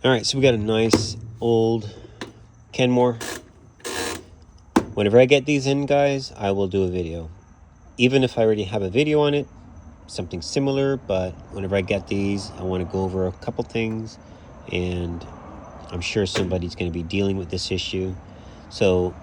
All right, so we got a nice old Kenmore. Whenever I get these in, guys, I will do a video. Even if I already have a video on it, something similar, but whenever I get these, I want to go over a couple things, and I'm sure somebody's going to be dealing with this issue. So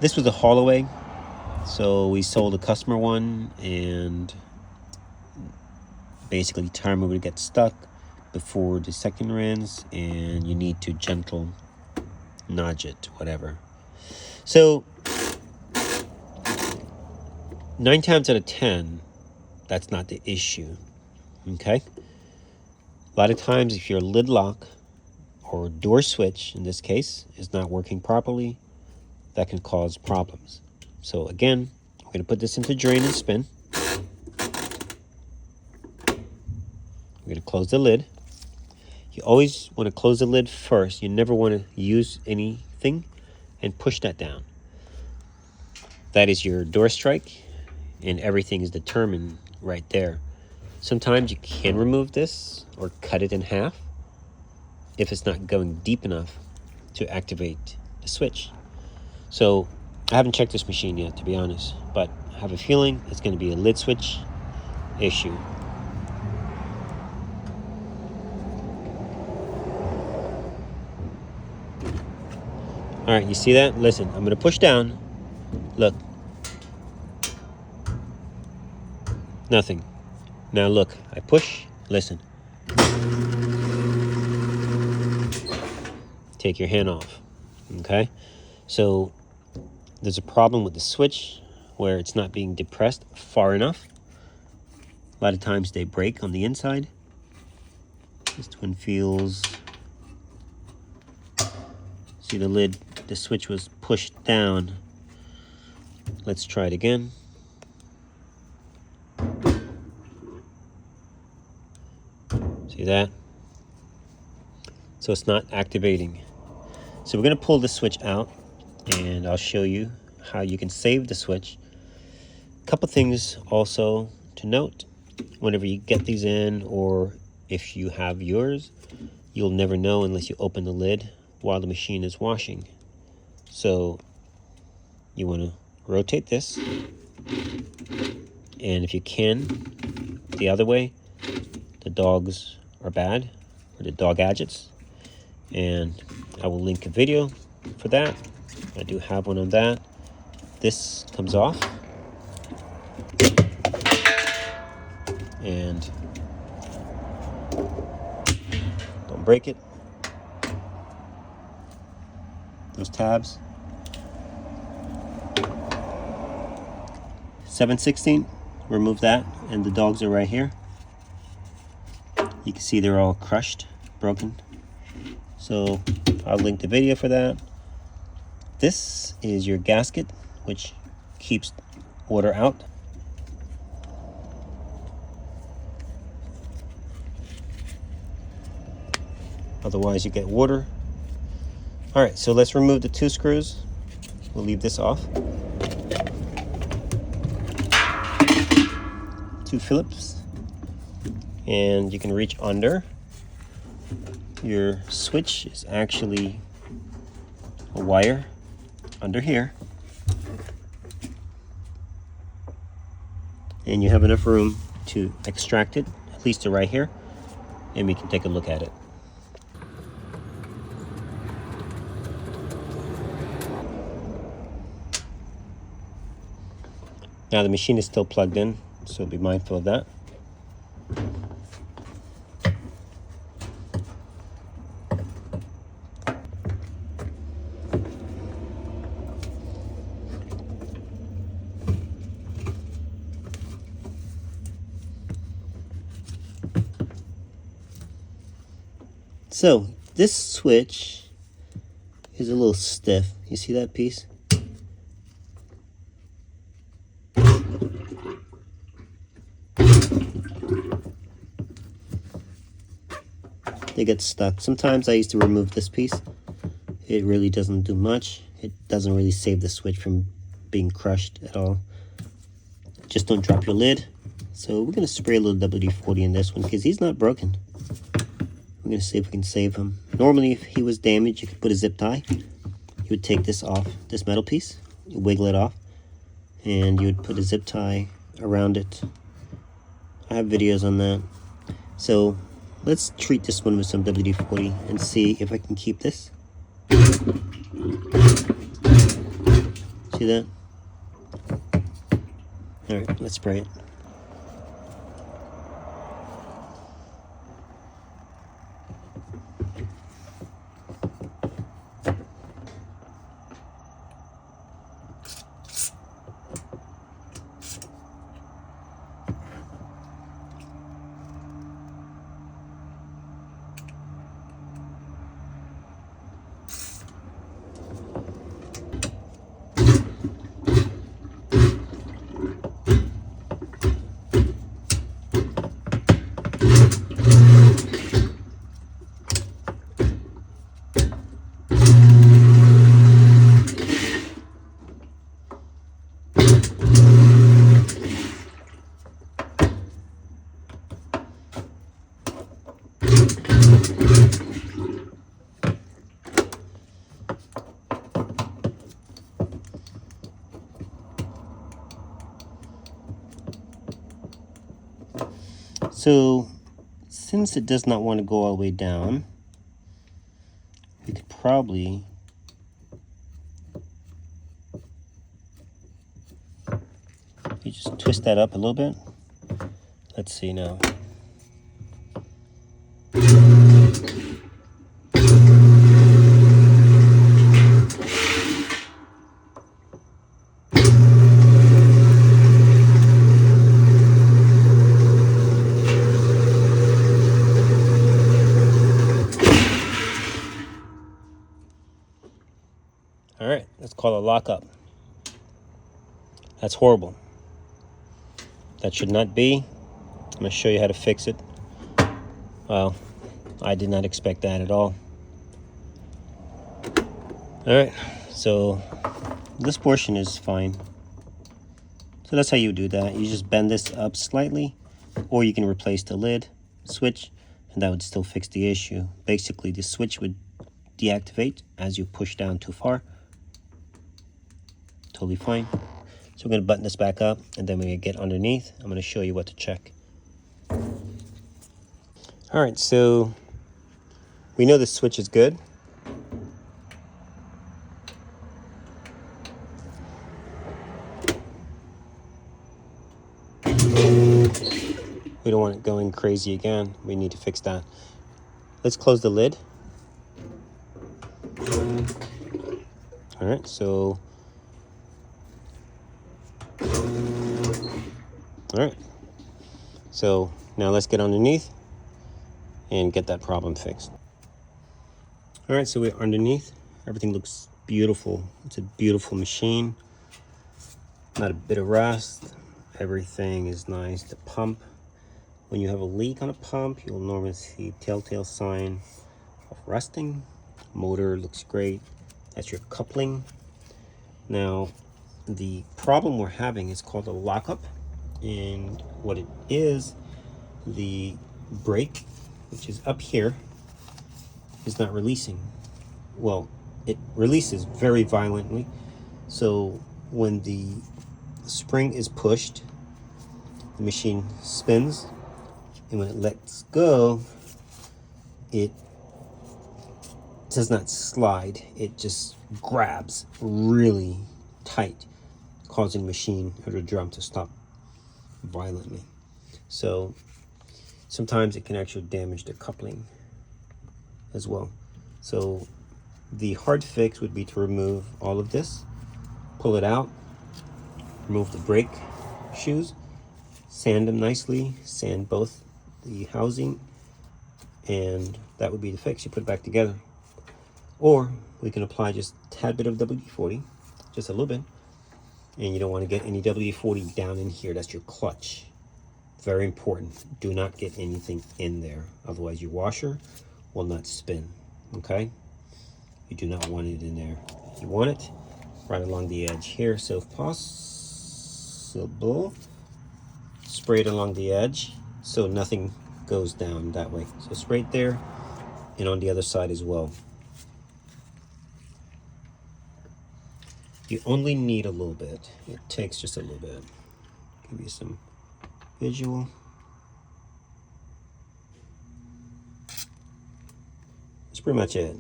this was a haul away. So we sold a customer one, and basically timer would get stuck before the second rinse, and you need to gentle nudge it, whatever. So 9 times out of 10, that's not the issue. Okay, a lot of times if your lid lock or door switch, in this case, is not working properly, that can cause problems. So again, I'm going to put this into drain and spin. I'm going to close the lid. You always want to close the lid first. You never want to use anything and push that down. That is your door strike, and everything is determined right there. Sometimes you can remove this or cut it in half if it's not going deep enough to activate the switch. So I haven't checked this machine yet, to be honest, but I have a feeling it's going to be a lid switch issue. All right, you see that? Listen, I'm going to push down. Look. Nothing. Now look, I push, listen. Take your hand off, okay? So there's a problem with the switch where it's not being depressed far enough. A lot of times they break on the inside. This one feels, see the lid, the switch was pushed down. Let's try it again. See that? So it's not activating. So we're going to pull the switch out, and I'll show you how you can save the switch. A couple things also to note. Whenever you get these in, or if you have yours, you'll never know unless you open the lid while the machine is washing. So you want to rotate this, and if you can, the other way, the dogs are bad, or the dog gadgets, and I will link a video for that. I do have one on that. This comes off, and don't break it. Those tabs, 7/16, remove that, and the dogs are right here. You can see they're all crushed, broken. So I'll link the video for that. This is your gasket, which keeps water out. Otherwise you get water. All right, so let's remove the 2 screws. We'll leave this off. 2 Phillips. And you can reach under. Your switch is actually a wire under here. And you have enough room to extract it, at least to right here, and we can take a look at it. Now the machine is still plugged in, so be mindful of that. So this switch is a little stiff. You see that piece? They get stuck. Sometimes I used to remove this piece. It really doesn't do much. It doesn't really save the switch from being crushed at all. Just don't drop your lid. So we're going to spray a little WD-40 in this one because he's not broken. We're gonna see if we can save him. Normally, if he was damaged, you could put a zip tie. You would take this off, this metal piece, you wiggle it off, and you would put a zip tie around it. I have videos on that. So let's treat this one with some WD-40 and see if I can keep this. See that? All right, let's spray it. So, since it does not want to go all the way down, we could probably just twist that up a little bit. Let's see now. All right, let's call a lockup. That's horrible. That should not be. I'm going to show you how to fix it. Well, I did not expect that at all. All right, so this portion is fine. So that's how you do that. You just bend this up slightly, or you can replace the lid switch, and that would still fix the issue. Basically, the switch would deactivate as you push down too far. Totally fine. So we're going to button this back up, and then when we get underneath, I'm going to show you what to check. All right, so we know the switch is good. We don't want it going crazy again. We need to fix that. Let's close the lid. All right, so all right, so now let's get underneath and get that problem fixed. All right, so we're underneath. Everything looks beautiful. It's a beautiful machine. Not a bit of rust. Everything is nice. The pump, when you have a leak on a pump, you'll normally see telltale sign of rusting. Motor looks great. That's your coupling. Now, the problem we're having is called a lockup, and what it is, the brake, which is up here, is not releasing. Well, it releases very violently, so when the spring is pushed, the machine spins, and when it lets go, it does not slide. It just grabs really tight, causing the machine or the drum to stop violently. So sometimes it can actually damage the coupling as well. So the hard fix would be to remove all of this, pull it out, remove the brake shoes, sand them nicely, sand both the housing, and that would be the fix. You put it back together. Or we can apply just a tad bit of WD-40, just a little bit, and you don't want to get any WD-40 down in here. That's your clutch. Very important. Do not get anything in there, otherwise your washer will not spin. Okay, you do not want it in there. You want it right along the edge here. So if possible, spray it along the edge so nothing goes down that way. So spray it there, and on the other side as well. You only need a little bit. It takes just a little bit. Give you some visual. That's pretty much it.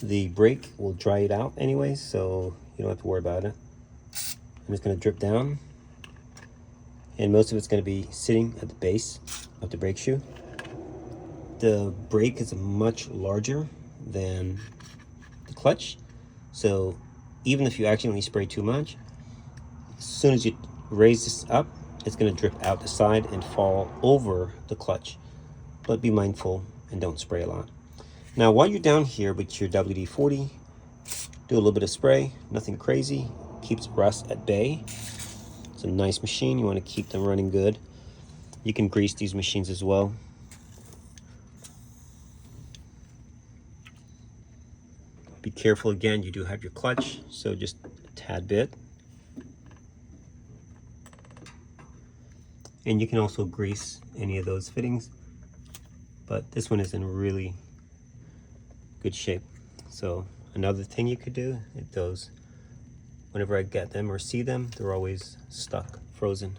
The brake will dry it out anyway, so you don't have to worry about it. I'm just going to drip down, and most of it's going to be sitting at the base of the brake shoe. The brake is much larger than the clutch, so even if you accidentally spray too much, as soon as you raise this up, it's going to drip out the side and fall over the clutch. But be mindful and don't spray a lot. Now, while you're down here with your WD-40, do a little bit of spray, nothing crazy, keeps rust at bay. It's a nice machine, you want to keep them running good. You can grease these machines as well. Be careful again, you do have your clutch, so just a tad bit. And you can also grease any of those fittings, but this one is in really good shape. So another thing you could do, those, whenever I get them or see them, they're always stuck, frozen.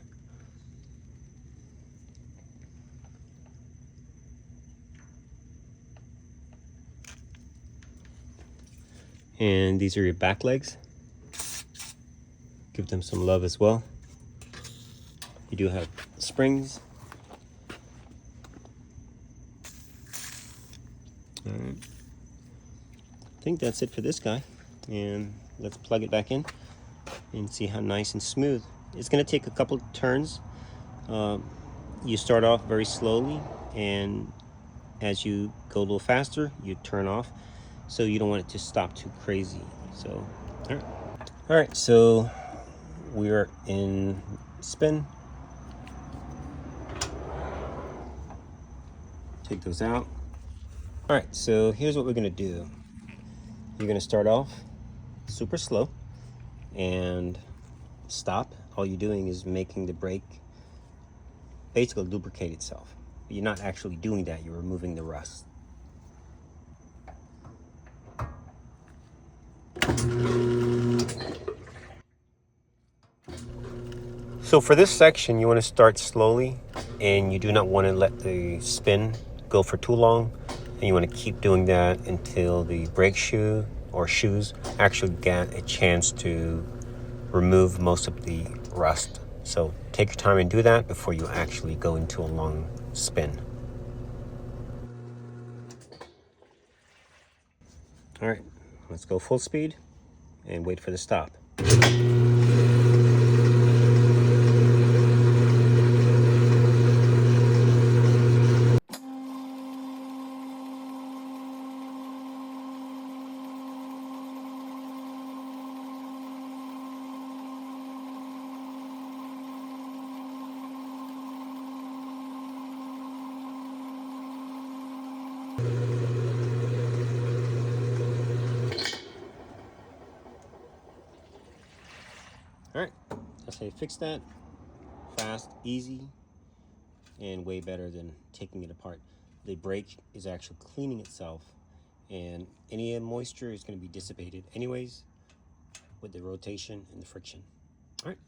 And these are your back legs. Give them some love as well. You do have springs. All right. I think that's it for this guy. And let's plug it back in and see how nice and smooth. It's going to take a couple turns. You start off very slowly, and as you go a little faster, you turn off, so you don't want it to stop too crazy. So, all right, so we're in spin. Take those out. All right, so here's what we're gonna do. You're gonna start off super slow and stop. All you're doing is making the brake basically lubricate itself. You're not actually doing that, you're removing the rust. So for this section, you want to start slowly, and you do not want to let the spin go for too long. And you want to keep doing that until the brake shoe or shoes actually get a chance to remove most of the rust. So take your time and do that before you actually go into a long spin. All right, let's go full speed and wait for the stop. All right, that's how you fix that. Fast, easy, and way better than taking it apart. The brake is actually cleaning itself, and any moisture is going to be dissipated anyways with the rotation and the friction. All right,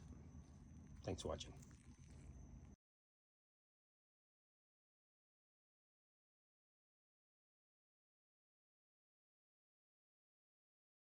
thanks for watching.